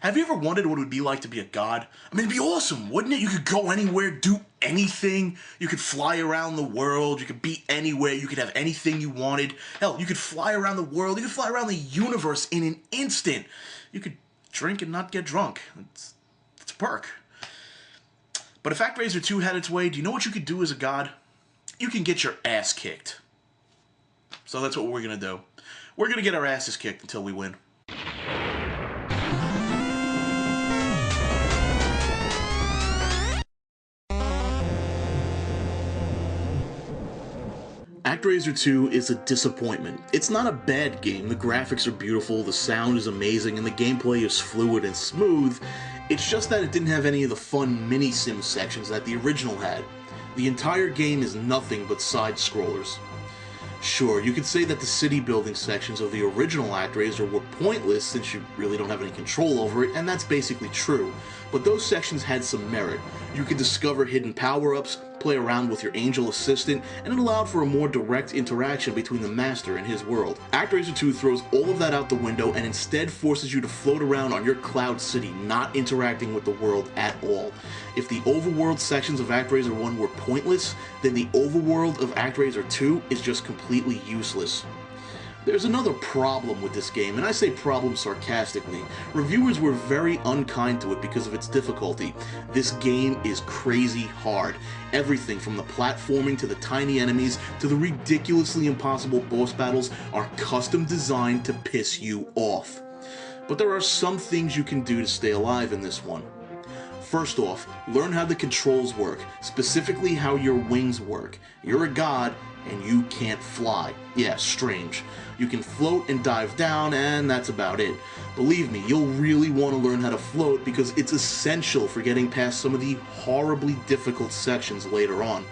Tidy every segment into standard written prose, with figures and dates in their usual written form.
Have you ever wondered what it would be like to be a god? I mean, it'd be awesome, wouldn't it? You could go anywhere, do anything. You could fly around the world. You could be anywhere. You could have anything you wanted. Hell, you could fly around the world. You could fly around the universe in an instant. You could drink and not get drunk. It's a perk. But if ActRaiser 2 had its way, do you know what you could do as a god? You can get your ass kicked. So that's what we're going to do. We're going to get our asses kicked until we win. ActRaiser 2 is a disappointment. It's not a bad game. The graphics are beautiful, the sound is amazing, and the gameplay is fluid and smooth. It's just that it didn't have any of the fun mini-sim sections that the original had. The entire game is nothing but side-scrollers. Sure, you could say that the city building sections of the original ActRaiser were pointless since you really don't have any control over it, and that's basically true. But those sections had some merit. You could discover hidden power-ups, play around with your angel assistant, and it allowed for a more direct interaction between the master and his world. ActRaiser 2 throws all of that out the window and instead forces you to float around on your cloud city, not interacting with the world at all. If the overworld sections of ActRaiser 1 were pointless, then the overworld of ActRaiser 2 is just completely useless. There's another problem with this game, and I say problem sarcastically. Reviewers were very unkind to it because of its difficulty. This game is crazy hard. Everything from the platforming to the tiny enemies to the ridiculously impossible boss battles are custom designed to piss you off. But there are some things you can do to stay alive in this one. First off, learn how the controls work, specifically how your wings work. You're a god, and you can't fly. Yeah, strange. You can float and dive down, and that's about it. Believe me, you'll really want to learn how to float because it's essential for getting past some of the horribly difficult sections later on.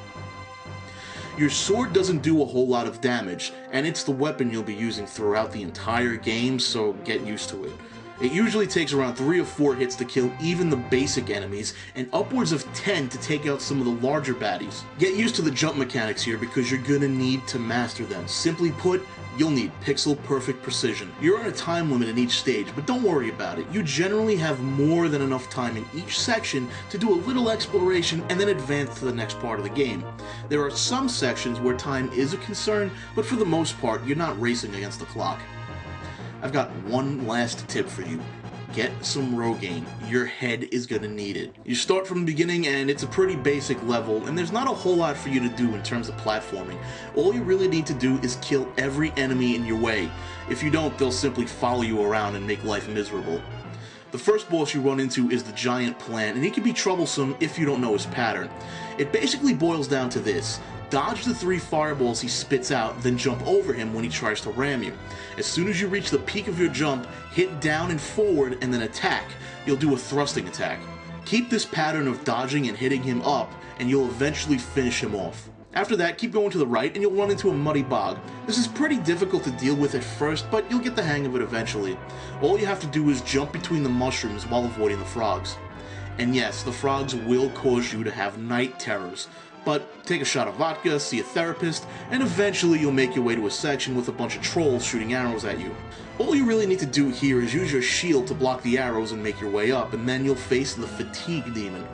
Your sword doesn't do a whole lot of damage, and it's the weapon you'll be using throughout the entire game, so get used to it. It usually takes around 3 or 4 hits to kill even the basic enemies, and upwards of 10 to take out some of the larger baddies. Get used to the jump mechanics here because you're gonna need to master them. Simply put, you'll need pixel-perfect precision. You're on a time limit in each stage, but don't worry about it. You generally have more than enough time in each section to do a little exploration and then advance to the next part of the game. There are some sections where time is a concern, but for the most part, you're not racing against the clock. I've got one last tip for you. Get some Rogaine. Your head is gonna need it. You start from the beginning and it's a pretty basic level, and there's not a whole lot for you to do in terms of platforming. All you really need to do is kill every enemy in your way. If you don't, they'll simply follow you around and make life miserable. The first boss you run into is the giant plant, and he can be troublesome if you don't know his pattern. It basically boils down to this. Dodge the 3 fireballs he spits out, then jump over him when he tries to ram you. As soon as you reach the peak of your jump, hit down and forward and then attack. You'll do a thrusting attack. Keep this pattern of dodging and hitting him up, and you'll eventually finish him off. After that, keep going to the right and you'll run into a muddy bog. This is pretty difficult to deal with at first, but you'll get the hang of it eventually. All you have to do is jump between the mushrooms while avoiding the frogs. And yes, the frogs will cause you to have night terrors. But take a shot of vodka, see a therapist, and eventually you'll make your way to a section with a bunch of trolls shooting arrows at you. All you really need to do here is use your shield to block the arrows and make your way up, and then you'll face the fatigue demon.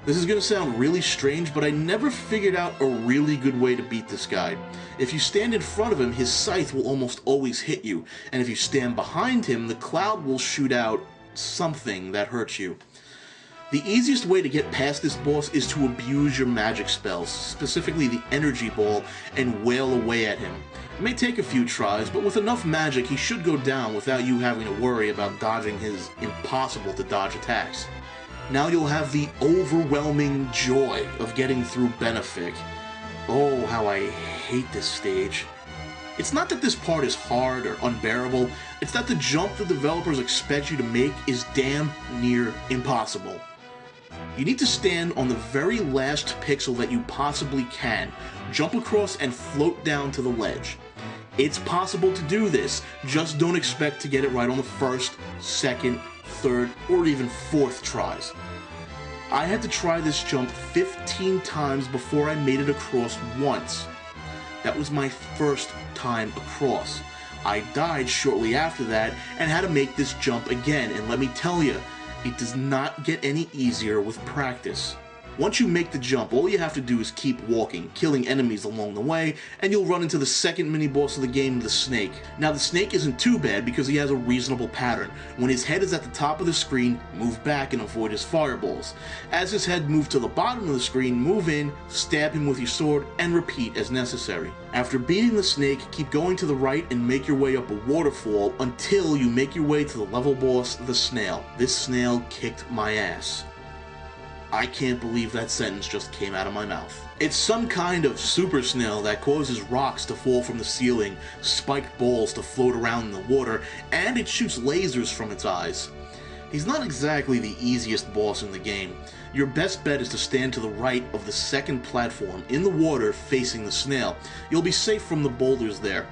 This is gonna sound really strange, but I never figured out a really good way to beat this guy. If you stand in front of him, his scythe will almost always hit you, and if you stand behind him, the cloud will shoot out something that hurts you. The easiest way to get past this boss is to abuse your magic spells, specifically the energy ball, and wail away at him. It may take a few tries, but with enough magic he should go down without you having to worry about dodging his impossible to dodge attacks. Now you'll have the overwhelming joy of getting through Benefic. Oh, how I hate this stage. It's not that this part is hard or unbearable, it's that the jump the developers expect you to make is damn near impossible. You need to stand on the very last pixel that you possibly can, jump across and float down to the ledge. It's possible to do this, just don't expect to get it right on the first, second, third, or even fourth tries. I had to try this jump 15 times before I made it across once. That was my first time across. I died shortly after that and had to make this jump again, and let me tell you, it does not get any easier with practice. Once you make the jump, all you have to do is keep walking, killing enemies along the way, and you'll run into the second mini-boss of the game, the Snake. Now, the Snake isn't too bad because he has a reasonable pattern. When his head is at the top of the screen, move back and avoid his fireballs. As his head moves to the bottom of the screen, move in, stab him with your sword, and repeat as necessary. After beating the Snake, keep going to the right and make your way up a waterfall until you make your way to the level boss, the Snail. This snail kicked my ass. I can't believe that sentence just came out of my mouth. It's some kind of super snail that causes rocks to fall from the ceiling, spiked balls to float around in the water, and it shoots lasers from its eyes. He's not exactly the easiest boss in the game. Your best bet is to stand to the right of the second platform in the water facing the snail. You'll be safe from the boulders there.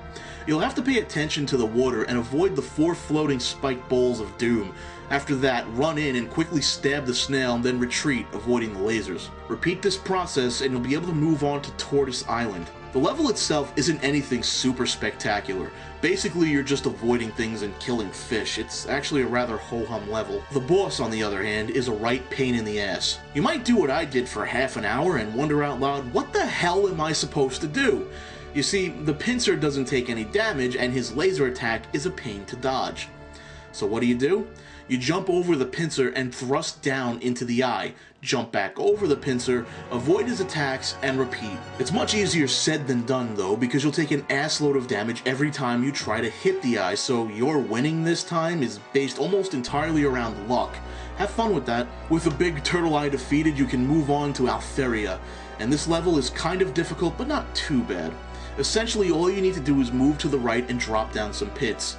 You'll have to pay attention to the water and avoid the 4 floating spiked balls of doom. After that, run in and quickly stab the snail and then retreat, avoiding the lasers. Repeat this process and you'll be able to move on to Tortoise Island. The level itself isn't anything super spectacular. Basically, you're just avoiding things and killing fish. It's actually a rather ho-hum level. The boss, on the other hand, is a right pain in the ass. You might do what I did for half an hour and wonder out loud, what the hell am I supposed to do? You see, the pincer doesn't take any damage and his laser attack is a pain to dodge. So what do? You jump over the pincer and thrust down into the eye, jump back over the pincer, avoid his attacks, and repeat. It's much easier said than done though, because you'll take an assload of damage every time you try to hit the eye, so your winning this time is based almost entirely around luck. Have fun with that. With a big turtle eye defeated, you can move on to Altheria, and this level is kind of difficult, but not too bad. Essentially, all you need to do is move to the right and drop down some pits.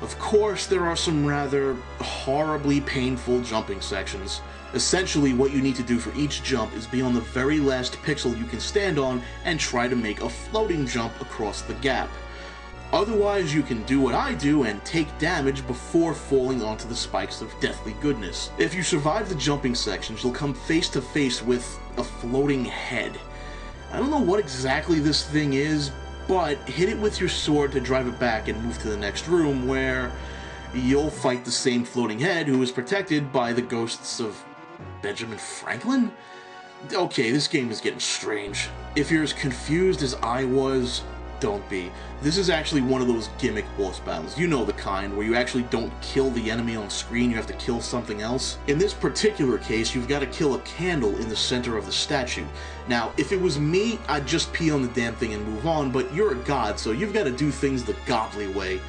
Of course, there are some rather horribly painful jumping sections. Essentially, what you need to do for each jump is be on the very last pixel you can stand on and try to make a floating jump across the gap. Otherwise, you can do what I do and take damage before falling onto the spikes of deathly goodness. If you survive the jumping sections, you'll come face to face with a floating head. I don't know what exactly this thing is, but hit it with your sword to drive it back and move to the next room where you'll fight the same floating head who is protected by the ghosts of Benjamin Franklin? Okay, this game is getting strange. If you're as confused as I was, don't be. This is actually one of those gimmick boss battles. You know the kind, where you actually don't kill the enemy on screen, you have to kill something else. In this particular case, you've got to kill a candle in the center of the statue. Now, if it was me, I'd just pee on the damn thing and move on, but you're a god, so you've got to do things the godly way,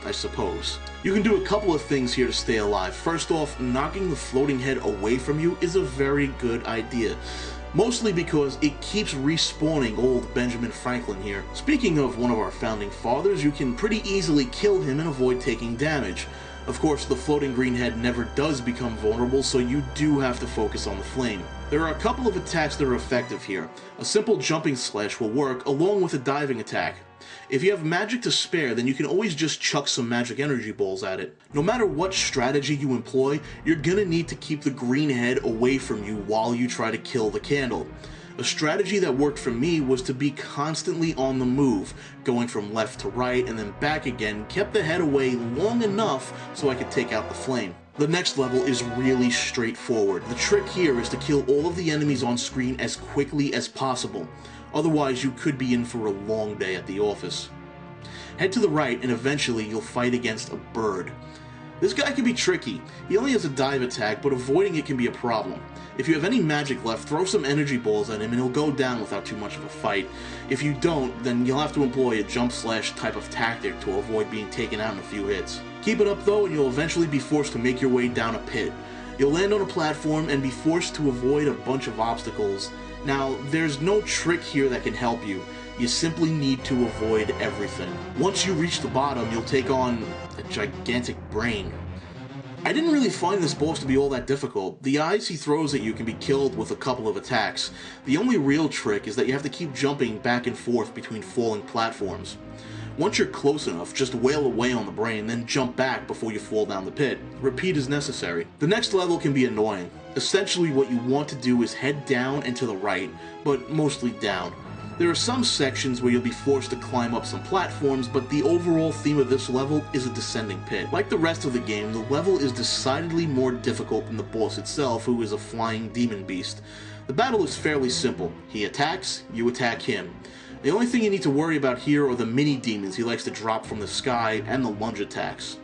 I suppose. You can do a couple of things here to stay alive. First off, knocking the floating head away from you is a very good idea. Mostly because it keeps respawning old Benjamin Franklin here. Speaking of one of our founding fathers, you can pretty easily kill him and avoid taking damage. Of course, the floating green head never does become vulnerable, so you do have to focus on the flame. There are a couple of attacks that are effective here. A simple jumping slash will work, along with a diving attack. If you have magic to spare, then you can always just chuck some magic energy balls at it. No matter what strategy you employ, you're gonna need to keep the green head away from you while you try to kill the candle. A strategy that worked for me was to be constantly on the move, going from left to right and then back again, kept the head away long enough so I could take out the flame. The next level is really straightforward. The trick here is to kill all of the enemies on screen as quickly as possible. Otherwise, you could be in for a long day at the office. Head to the right and eventually you'll fight against a bird. This guy can be tricky. He only has a dive attack, but avoiding it can be a problem. If you have any magic left, throw some energy balls at him and he'll go down without too much of a fight. If you don't, then you'll have to employ a jump slash type of tactic to avoid being taken out in a few hits. Keep it up though and you'll eventually be forced to make your way down a pit. You'll land on a platform and be forced to avoid a bunch of obstacles. Now, there's no trick here that can help you. You simply need to avoid everything. Once you reach the bottom, you'll take on a gigantic brain. I didn't really find this boss to be all that difficult. The eyes he throws at you can be killed with a couple of attacks. The only real trick is that you have to keep jumping back and forth between falling platforms. Once you're close enough, just wail away on the brain, then jump back before you fall down the pit. Repeat as necessary. The next level can be annoying. Essentially, what you want to do is head down and to the right, but mostly down. There are some sections where you'll be forced to climb up some platforms, but the overall theme of this level is a descending pit. Like the rest of the game, the level is decidedly more difficult than the boss itself, who is a flying demon beast. The battle is fairly simple. He attacks, you attack him. The only thing you need to worry about here are the mini-demons he likes to drop from the sky and the lunge attacks.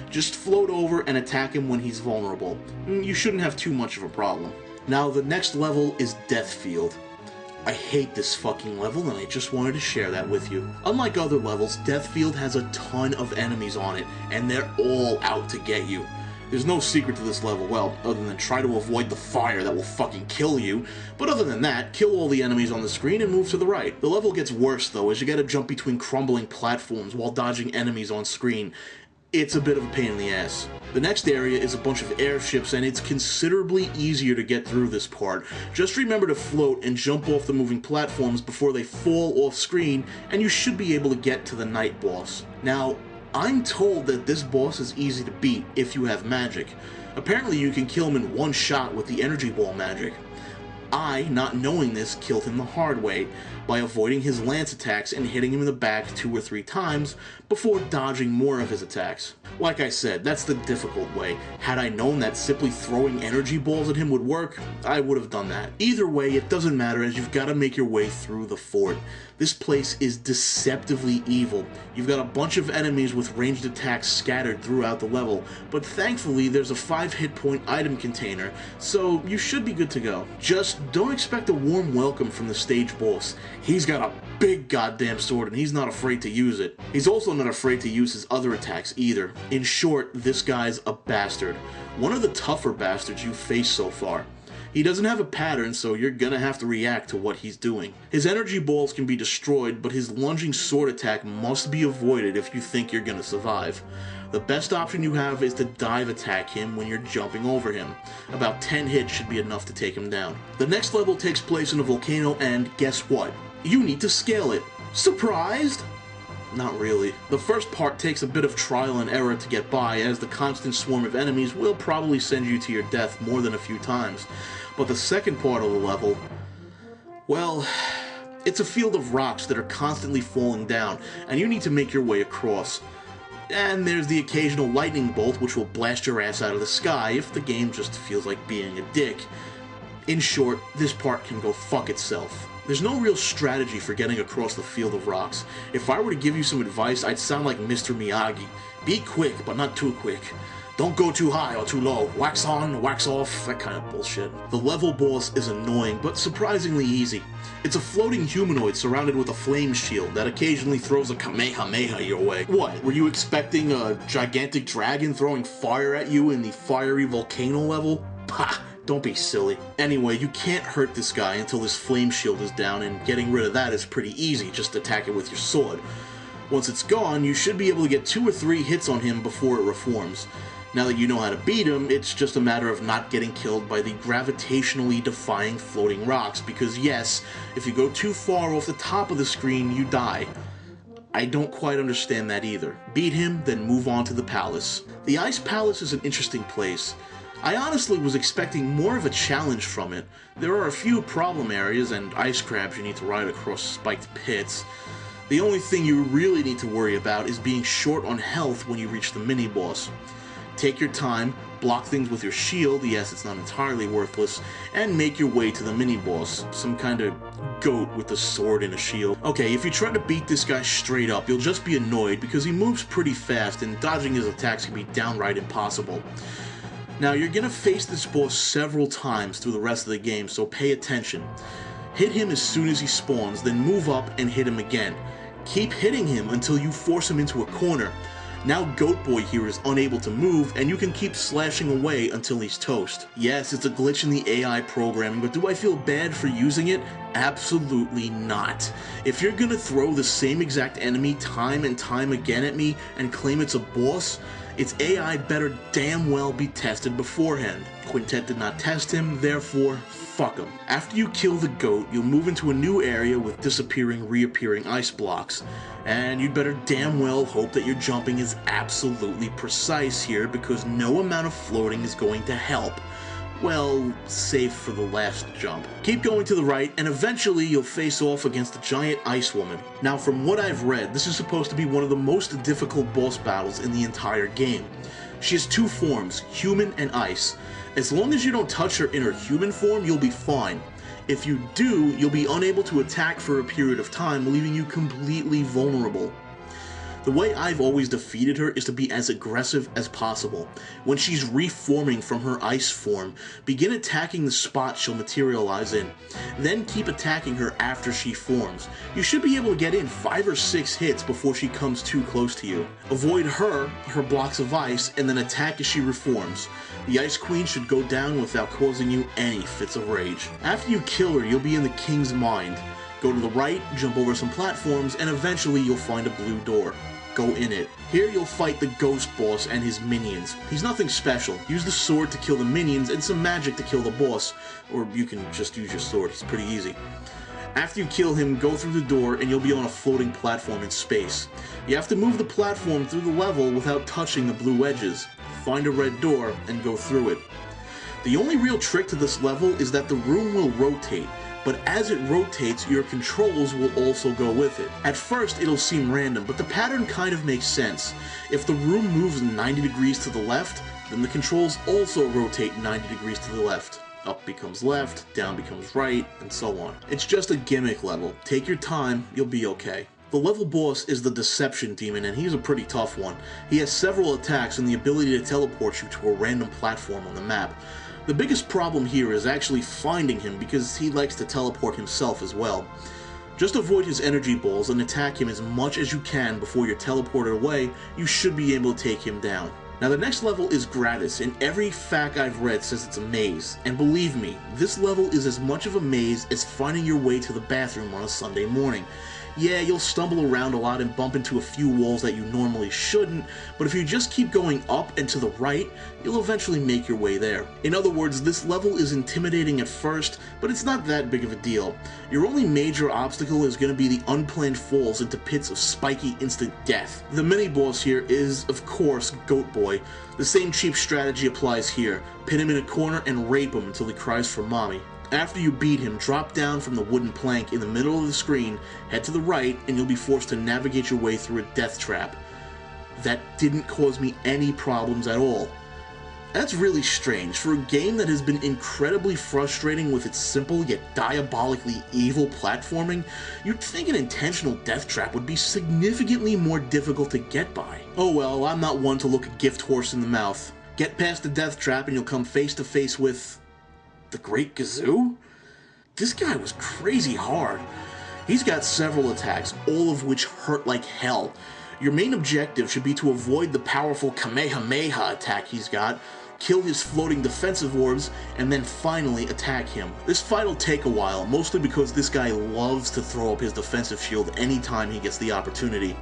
Just float over and attack him when he's vulnerable. You shouldn't have too much of a problem. Now, the next level is Deathfield. I hate this fucking level, and I just wanted to share that with you. Unlike other levels, Deathfield has a ton of enemies on it, and they're all out to get you. There's no secret to this level, well, other than try to avoid the fire that will fucking kill you. But other than that, kill all the enemies on the screen and move to the right. The level gets worse, though, as you gotta jump between crumbling platforms while dodging enemies on screen. It's a bit of a pain in the ass. The next area is a bunch of airships, and it's considerably easier to get through this part. Just remember to float and jump off the moving platforms before they fall off screen, and you should be able to get to the night boss. Now, I'm told that this boss is easy to beat if you have magic. Apparently you can kill him in one shot with the energy ball magic. I, not knowing this, killed him the hard way, by avoiding his lance attacks and hitting him in the back 2 or 3 times before dodging more of his attacks. Like I said, that's the difficult way. Had I known that simply throwing energy balls at him would work, I would have done that. Either way, it doesn't matter, as you've got to make your way through the fort. This place is deceptively evil. You've got a bunch of enemies with ranged attacks scattered throughout the level, but thankfully there's a 5 hit point item container, so you should be good to go. Just don't expect a warm welcome from the stage boss. He's got a big goddamn sword and he's not afraid to use it. He's also not afraid to use his other attacks either. In short, this guy's a bastard. One of the tougher bastards you've faced so far. He doesn't have a pattern, so you're gonna have to react to what he's doing. His energy balls can be destroyed, but his lunging sword attack must be avoided if you think you're gonna survive. The best option you have is to dive attack him when you're jumping over him. About 10 hits should be enough to take him down. The next level takes place in a volcano, and guess what? You need to scale it. Surprised? Not really. The first part takes a bit of trial and error to get by, as the constant swarm of enemies will probably send you to your death more than a few times. But the second part of the level, well, it's a field of rocks that are constantly falling down, and you need to make your way across. And there's the occasional lightning bolt which will blast your ass out of the sky if the game just feels like being a dick. In short, this part can go fuck itself. There's no real strategy for getting across the field of rocks. If I were to give you some advice, I'd sound like Mr. Miyagi. Be quick, but not too quick. Don't go too high or too low. Wax on, wax off, that kind of bullshit. The level boss is annoying, but surprisingly easy. It's a floating humanoid surrounded with a flame shield that occasionally throws a kamehameha your way. What, were you expecting a gigantic dragon throwing fire at you in the fiery volcano level? Pah! Don't be silly. Anyway, you can't hurt this guy until his flame shield is down, and getting rid of that is pretty easy, just attack it with your sword. Once it's gone, you should be able to get 2 or 3 hits on him before it reforms. Now that you know how to beat him, it's just a matter of not getting killed by the gravitationally defying floating rocks, because yes, if you go too far off the top of the screen, you die. I don't quite understand that either. Beat him, then move on to the palace. The Ice Palace is an interesting place. I honestly was expecting more of a challenge from it. There are a few problem areas and ice crabs you need to ride across spiked pits. The only thing you really need to worry about is being short on health when you reach the mini-boss. Take your time, block things with your shield, yes, it's not entirely worthless, and make your way to the mini-boss, some kind of goat with a sword and a shield. Okay, if you try to beat this guy straight up, you'll just be annoyed because he moves pretty fast and dodging his attacks can be downright impossible. Now, you're gonna face this boss several times through the rest of the game, so pay attention. Hit him as soon as he spawns, then move up and hit him again. Keep hitting him until you force him into a corner. Now Goat Boy here is unable to move, and you can keep slashing away until he's toast. Yes, it's a glitch in the AI programming, but do I feel bad for using it? Absolutely not. If you're gonna throw the same exact enemy time and time again at me and claim it's a boss, its AI better damn well be tested beforehand. Quintet did not test him, therefore, fuck him. After you kill the goat, you'll move into a new area with disappearing, reappearing ice blocks. And you'd better damn well hope that your jumping is absolutely precise here, because no amount of floating is going to help. well, safe for the last jump. Keep going to the right, and eventually you'll face off against the giant ice woman. Now, from what I've read, this is supposed to be one of the most difficult boss battles in the entire game. She has two forms, human and ice. As long as you don't touch her in her human form, you'll be fine. If you do, you'll be unable to attack for a period of time, leaving you completely vulnerable. The way I've always defeated her is to be as aggressive as possible. When she's reforming from her ice form, begin attacking the spot she'll materialize in. Then keep attacking her after she forms. You should be able to get in 5 or 6 hits before she comes too close to you. Avoid her blocks of ice, and then attack as she reforms. The Ice Queen should go down without causing you any fits of rage. After you kill her, you'll be in the King's Mind. Go to the right, jump over some platforms, and eventually you'll find a blue door. Go in it. Here you'll fight the Ghost Boss and his minions. He's nothing special. Use the sword to kill the minions and some magic to kill the boss. Or you can just use your sword, it's pretty easy. After you kill him, go through the door and you'll be on a floating platform in space. You have to move the platform through the level without touching the blue edges. Find a red door and go through it. The only real trick to this level is that the room will rotate, but as it rotates, your controls will also go with it. At first, it'll seem random, but the pattern kind of makes sense. If the room moves 90 degrees to the left, then the controls also rotate 90 degrees to the left. Up becomes left, down becomes right, and so on. It's just a gimmick level. Take your time, you'll be okay. The level boss is the Deception Demon, and he's a pretty tough one. He has several attacks and the ability to teleport you to a random platform on the map. The biggest problem here is actually finding him because he likes to teleport himself as well. Just avoid his energy balls and attack him as much as you can before you're teleported away. You should be able to take him down. Now the next level is Gravis, and every fact I've read says it's a maze. And believe me, this level is as much of a maze as finding your way to the bathroom on a Sunday morning. Yeah, you'll stumble around a lot and bump into a few walls that you normally shouldn't, but if you just keep going up and to the right, you'll eventually make your way there. In other words, this level is intimidating at first, but it's not that big of a deal. Your only major obstacle is going to be the unplanned falls into pits of spiky instant death. The mini-boss here is, of course, Goat Boy. The same cheap strategy applies here. Pin him in a corner and rape him until he cries for mommy. After you beat him, drop down from the wooden plank in the middle of the screen, head to the right, and you'll be forced to navigate your way through a death trap. That didn't cause me any problems at all. That's really strange. For a game that has been incredibly frustrating with its simple yet diabolically evil platforming, you'd think an intentional death trap would be significantly more difficult to get by. Oh well, I'm not one to look a gift horse in the mouth. Get past the death trap and you'll come face to face with the Great Gazoo? This guy was crazy hard. He's got several attacks, all of which hurt like hell. Your main objective should be to avoid the powerful Kamehameha attack he's got, kill his floating defensive orbs, and then finally attack him. This fight will take a while, mostly because this guy loves to throw up his defensive shield anytime he gets the opportunity.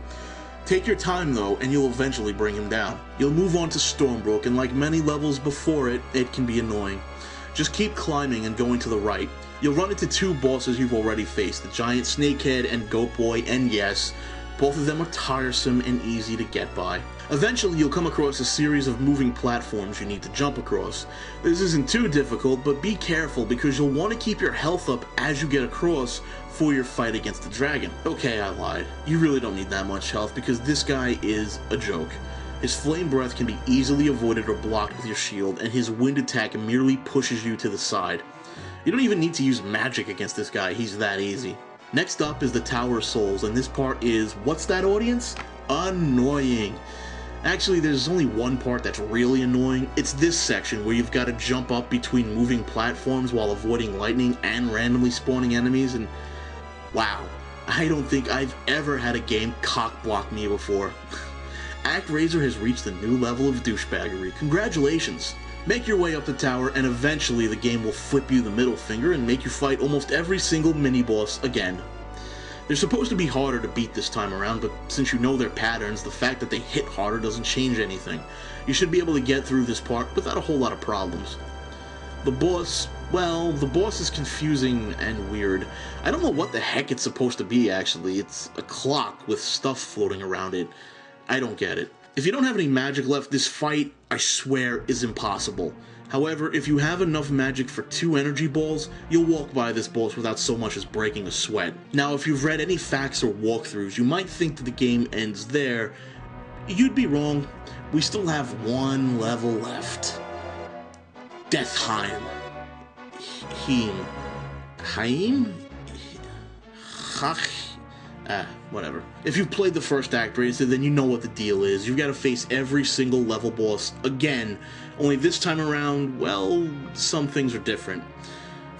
Take your time though, and you'll eventually bring him down. You'll move on to Stormbrook, and like many levels before it, it can be annoying. Just keep climbing and going to the right. You'll run into two bosses you've already faced, the giant snakehead and Goat Boy, and yes, both of them are tiresome and easy to get by. Eventually you'll come across a series of moving platforms you need to jump across. This isn't too difficult, but be careful because you'll want to keep your health up as you get across for your fight against the dragon. Okay, I lied. You really don't need that much health because this guy is a joke. His flame breath can be easily avoided or blocked with your shield, and his wind attack merely pushes you to the side. You don't even need to use magic against this guy, he's that easy. Next up is the Tower of Souls, and this part is, what's that, audience? Annoying. Actually, there's only one part that's really annoying. It's this section where you've got to jump up between moving platforms while avoiding lightning and randomly spawning enemies, and wow, I don't think I've ever had a game cock-block me before. ActRaiser has reached a new level of douchebaggery. Congratulations! Make your way up the tower, and eventually the game will flip you the middle finger and make you fight almost every single mini-boss again. They're supposed to be harder to beat this time around, but since you know their patterns, the fact that they hit harder doesn't change anything. You should be able to get through this part without a whole lot of problems. The boss, well, the boss is confusing and weird. I don't know what the heck it's supposed to be, actually. It's a clock with stuff floating around it. I don't get it. If you don't have any magic left, this fight, I swear, is impossible. However, if you have enough magic for 2 energy balls, you'll walk by this boss without so much as breaking a sweat. Now, if you've read any facts or walkthroughs, you might think that the game ends there. You'd be wrong. We still have 1 level left. Deathheim. Haim? Whatever. If you've played the first ActRaiser, then you know what the deal is. You've got to face every single level boss again, only this time around, well, some things are different.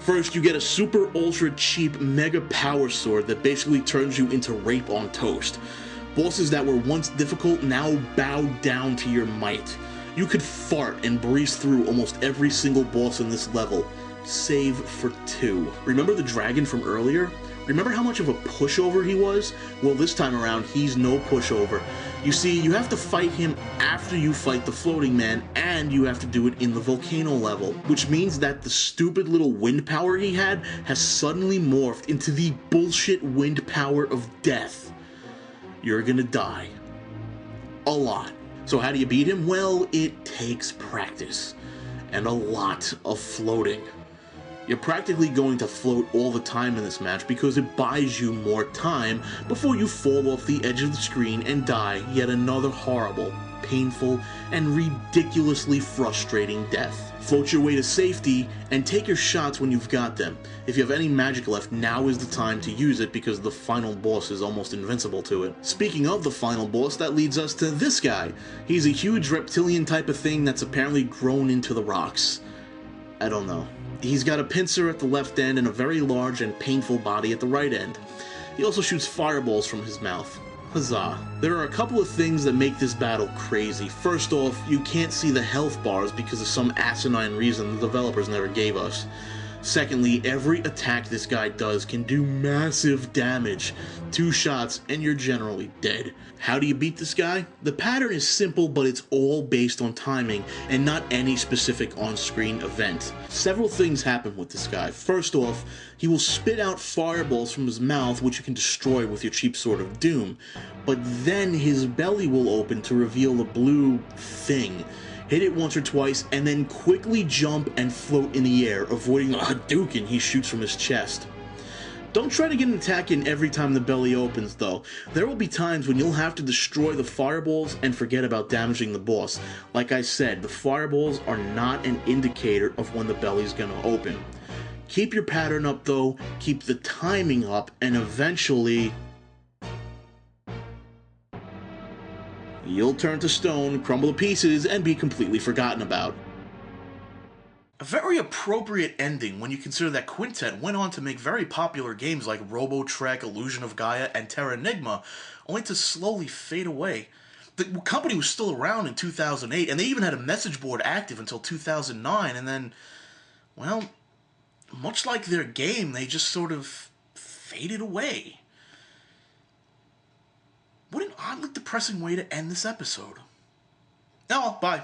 First, you get a super ultra cheap mega power sword that basically turns you into rape on toast. Bosses that were once difficult now bow down to your might. You could fart and breeze through almost every single boss in this level, save for 2. Remember the dragon from earlier? Remember how much of a pushover he was? Well, this time around, he's no pushover. You see, you have to fight him after you fight the floating man, and you have to do it in the volcano level, which means that the stupid little wind power he had has suddenly morphed into the bullshit wind power of death. You're gonna die. A lot. So how do you beat him? Well, it takes practice, and a lot of floating. You're practically going to float all the time in this match because it buys you more time before you fall off the edge of the screen and die yet another horrible, painful, and ridiculously frustrating death. Float your way to safety and take your shots when you've got them. If you have any magic left, now is the time to use it because the final boss is almost invincible to it. Speaking of the final boss, that leads us to this guy. He's a huge reptilian type of thing that's apparently grown into the rocks. I don't know. He's got a pincer at the left end and a very large and painful body at the right end. He also shoots fireballs from his mouth. Huzzah. There are a couple of things that make this battle crazy. First off, you can't see the health bars because of some asinine reason the developers never gave us. Secondly, every attack this guy does can do massive damage. 2 shots and you're generally dead. How do you beat this guy? The pattern is simple, but it's all based on timing and not any specific on-screen event. Several things happen with this guy. First off, he will spit out fireballs from his mouth, which you can destroy with your cheap Sword of Doom. But then his belly will open to reveal a blue thing. Hit it once or twice, and then quickly jump and float in the air, avoiding a Hadouken he shoots from his chest. Don't try to get an attack in every time the belly opens, though. There will be times when you'll have to destroy the fireballs and forget about damaging the boss. Like I said, the fireballs are not an indicator of when the belly's gonna open. Keep your pattern up, though, keep the timing up, and eventually you'll turn to stone, crumble to pieces, and be completely forgotten about. A very appropriate ending when you consider that Quintet went on to make very popular games like Robo-Trek, Illusion of Gaia, and Terranigma, only to slowly fade away. The company was still around in 2008, and they even had a message board active until 2009, and then, well, much like their game, they just sort of faded away. What an oddly depressing way to end this episode. Oh well, bye.